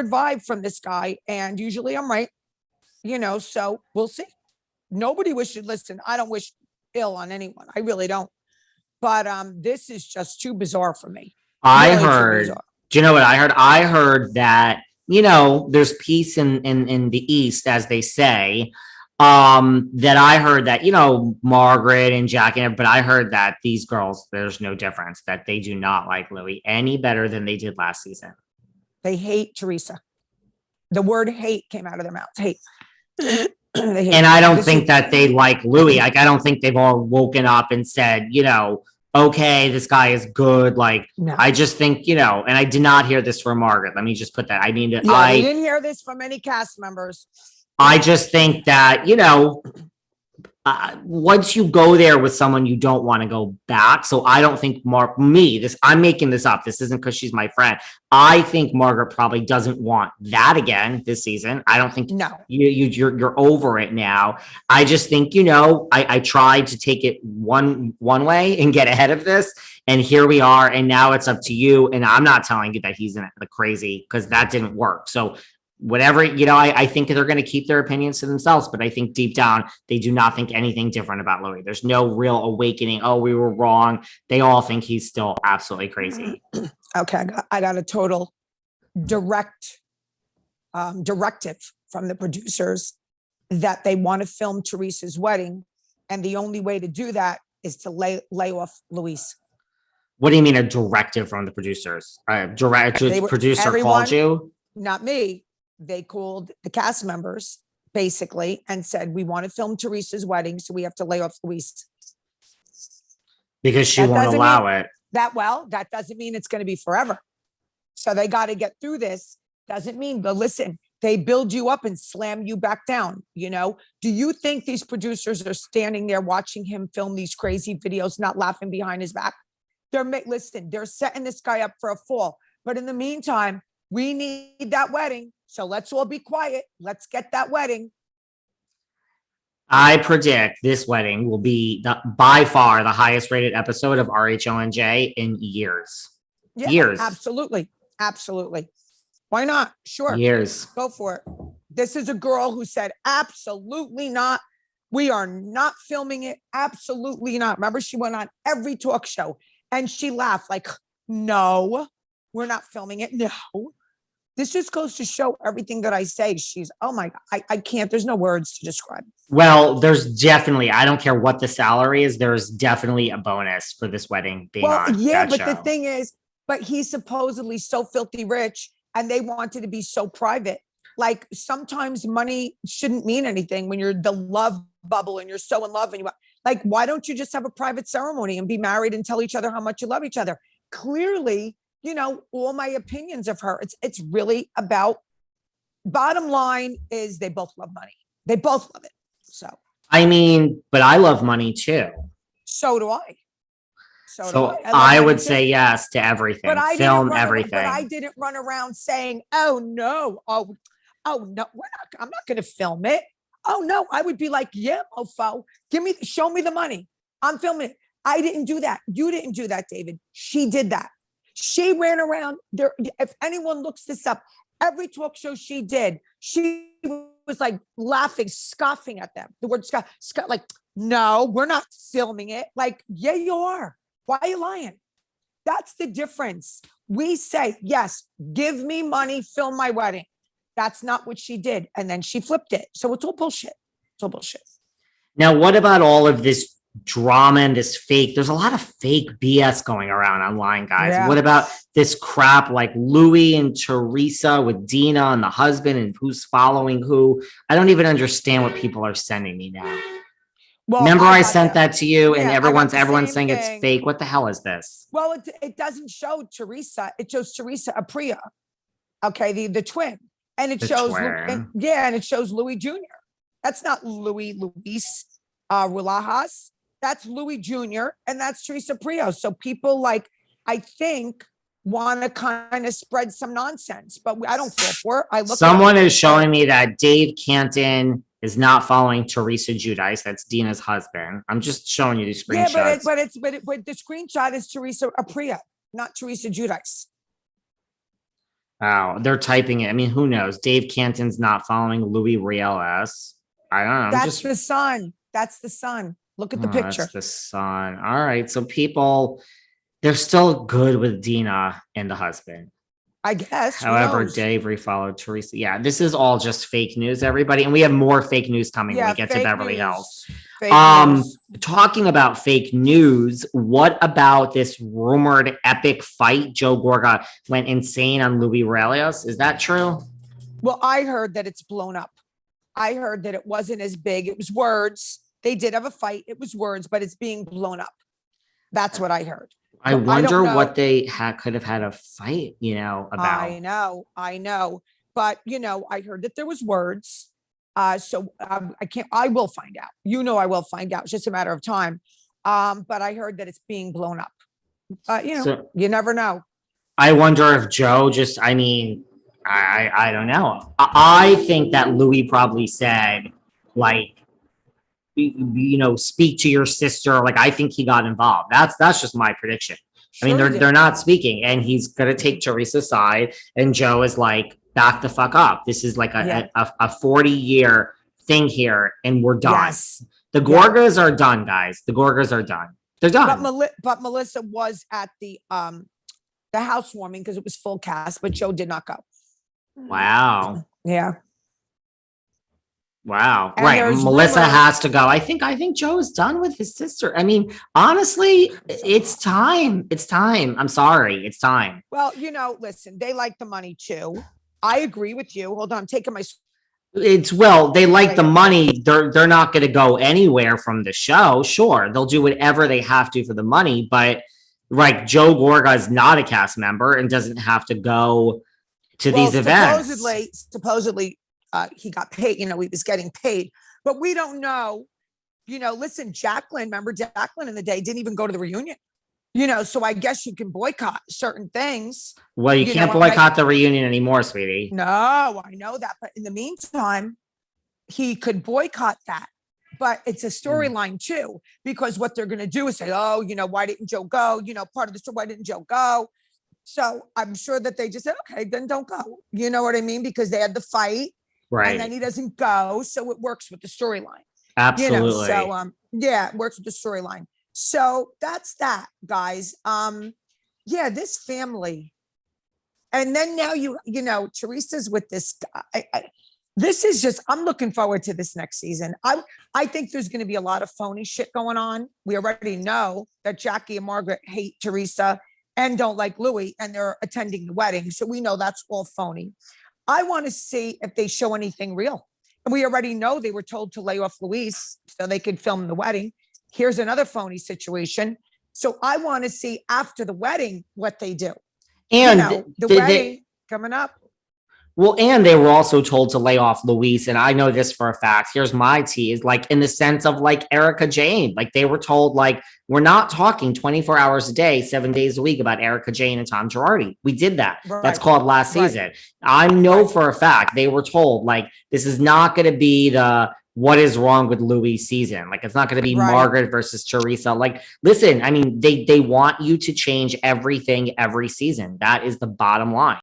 weird vibe from this guy. And usually I'm right, so we'll see. Nobody wishes, listen, I don't wish ill on anyone. I really don't. But this is just too bizarre for me. I heard, do you know what I heard? I heard that, there's peace in the East, as they say. That I heard that, Margaret and Jackie, but I heard that these girls, there's no difference, that they do not like Louis any better than they did last season. They hate Teresa. The word hate came out of their mouths. Hate. And I don't think that they like Louis. Like, I don't think they've all woken up and said, okay, this guy is good. Like, no. I just think, and I did not hear this from Margaret. Let me just put that. I mean, I didn't hear this from any cast members. I just think that, once you go there with someone, you don't want to go back. So I don't think I'm making this up. This isn't because she's my friend. I think Margaret probably doesn't want that again this season. I don't think you're over it now. I just think, I tried to take it one way and get ahead of this. And here we are. And now it's up to you. And I'm not telling you that he's in the crazy, because that didn't work. So whatever, I think they're going to keep their opinions to themselves, but I think deep down, they do not think anything different about Louis. There's no real awakening. Oh, we were wrong. They all think he's still absolutely crazy. Okay. I got a total directive from the producers that they want to film Teresa's wedding. And the only way to do that is to lay off Louis. What do you mean a directive from the producers? Producer called you? Not me. They called the cast members basically and said, we want to film Teresa's wedding, so we have to lay off Louise. Because she won't allow it. That doesn't mean it's going to be forever. So they got to get through this. Doesn't mean, but listen, they build you up and slam you back down. Do you think these producers are standing there watching him film these crazy videos, not laughing behind his back? They're setting this guy up for a fall. But in the meantime, we need that wedding. So let's all be quiet. Let's get that wedding. I predict this wedding will be by far the highest rated episode of RHONJ in years. Yeah, years. Absolutely. Absolutely. Why not? Sure. Years. Go for it. This is a girl who said, absolutely not. We are not filming it. Absolutely not. Remember, she went on every talk show and she laughed like, no, we're not filming it. No. This just goes to show everything that I say. She's, oh my God, I can't, there's no words to describe. Well, there's definitely, I don't care what the salary is, there's definitely a bonus for this wedding being on that but show. The thing is, but he's supposedly so filthy rich and they wanted to be so private. Like sometimes money shouldn't mean anything when you're the love bubble and you're so in love and why don't you just have a private ceremony and be married and tell each other how much you love each other? Clearly, all my opinions of her, it's really about, bottom line is they both love money. They both love it. So, but I love money too. So do I. So I would say yes to everything. But I film everything. But I didn't run around saying, oh no, no, I'm not going to film it. Oh no, I would be like, yeah, mofo, show me the money. I'm filming it. I didn't do that. You didn't do that, David. She did that. She ran around there. If anyone looks this up, every talk show she did, she was like laughing, scoffing at them. The word scoff, like, no, we're not filming it. Like, yeah, you are. Why are you lying? That's the difference. We say, yes, give me money, film my wedding. That's not what she did. And then she flipped it. So it's all bullshit. It's all bullshit. Now, what about all of this drama and this fake? There's a lot of fake BS going around online, guys. Yeah. What about this crap like Louis and Teresa with Dina and the husband and who's following who? I don't even understand what people are sending me now. Well, remember I sent that to you and everyone's saying it's fake. What the hell is this? Well, it doesn't show Teresa. It shows Teresa Apria. Okay, the twin. And it shows and it shows Louis Jr. That's not Luis Relajas. That's Louis Jr. and that's Teresa Prio. So people I think, want to kind of spread some nonsense, but I don't fall for it. Someone is showing me that Dave Canton is not following Teresa Giudice. That's Dina's husband. I'm just showing you these screenshots. Yeah, but the screenshot is Teresa Apria, not Teresa Giudice. Wow, they're typing it. I mean, who knows? Dave Canton's not following Louis Riel-S. I don't know. I'm That's just the son. That's the son. Look at the oh, that's picture. the son. All right. So people, they're still good with Dina and the husband. I guess. Who However, knows? Dave refollowed Teresa. Yeah, this is all just fake news, everybody. And we have more fake news coming when we Yeah, get to fake Beverly Hills. news. Fake news. Talking about fake news, what about this rumored epic fight? Joe Gorga went insane on Louis Aurelius. Is that true? Well, I heard that it's blown up. I heard that it wasn't as big. It was words. They did have a fight. It was words, but it's being blown up. That's what I heard. I So wonder don't what know. they could have had a fight, about. I know. But I heard that there was words. I can't, I will find out. I will find out. It's just a matter of time. But I heard that it's being blown up. So You never know. I wonder if Joe just, I mean, I don't know. I think that Louis probably said, like, speak to your sister. Like, I think he got involved. That's just my prediction. I mean, Sure he did. they're not speaking, and he's gonna take Teresa's side, and Joe is like, back the fuck up. This is like Yeah. a 40-year thing here, and we're done. Yes. The Gorgas are done, guys. The Gorgas are done. They're done. But Melissa was at the housewarming because it was full cast, but Joe did not go. Wow. Yeah. Wow. And Right. there's Melissa rumors- has to go. I think Joe is done with his sister. I mean, honestly, it's time. It's time. I'm sorry. It's time. Well, listen, they like the money too. I agree with you. Hold on, I'm taking my. They like the money. They're not going to go anywhere from the show. Sure, they'll do whatever they have to for the money, but right, Joe Gorga is not a cast member and doesn't have to go to these events. Supposedly, he got paid. He was getting paid, but we don't know. Listen, Jacqueline. Remember Jacqueline in the day didn't even go to the reunion. So I guess you can boycott certain things. Well, you can't boycott the reunion anymore, sweetie. No, I know that. But in the meantime, he could boycott that. But it's a storyline too, because what they're going to do is say, oh, why didn't Joe go? Part of the story, why didn't Joe go? So I'm sure that they just said, okay, then don't go. You know what I mean? Because they had the fight. Right. And then he doesn't go. So it works with the storyline. Absolutely. It works with the storyline. So that's that, guys. This family. And then now Teresa's with this guy. This is just, I'm looking forward to this next season. I think there's going to be a lot of phony shit going on. We already know that Jackie and Margaret hate Teresa and don't like Louis, and they're attending the wedding. So we know that's all phony. I want to see if they show anything real. And we already know they were told to lay off Louise so they could film the wedding. Here's another phony situation. So I want to see after the wedding what they do. And the wedding coming up. Well, and they were also told to lay off Louise, and I know this for a fact. Here's my tease, like in the sense of like Erika Jane, like they were told, like, we're not talking 24 hours a day, 7 days a week about Erika Jane and Tom Girardi. We did that. Right. That's called last season. I know for a fact they were told, like, this is not going to be the what is wrong with Louis season. Like, it's not going to be Margaret versus Teresa. Like, listen, I mean, they want you to change everything every season. That is the bottom line.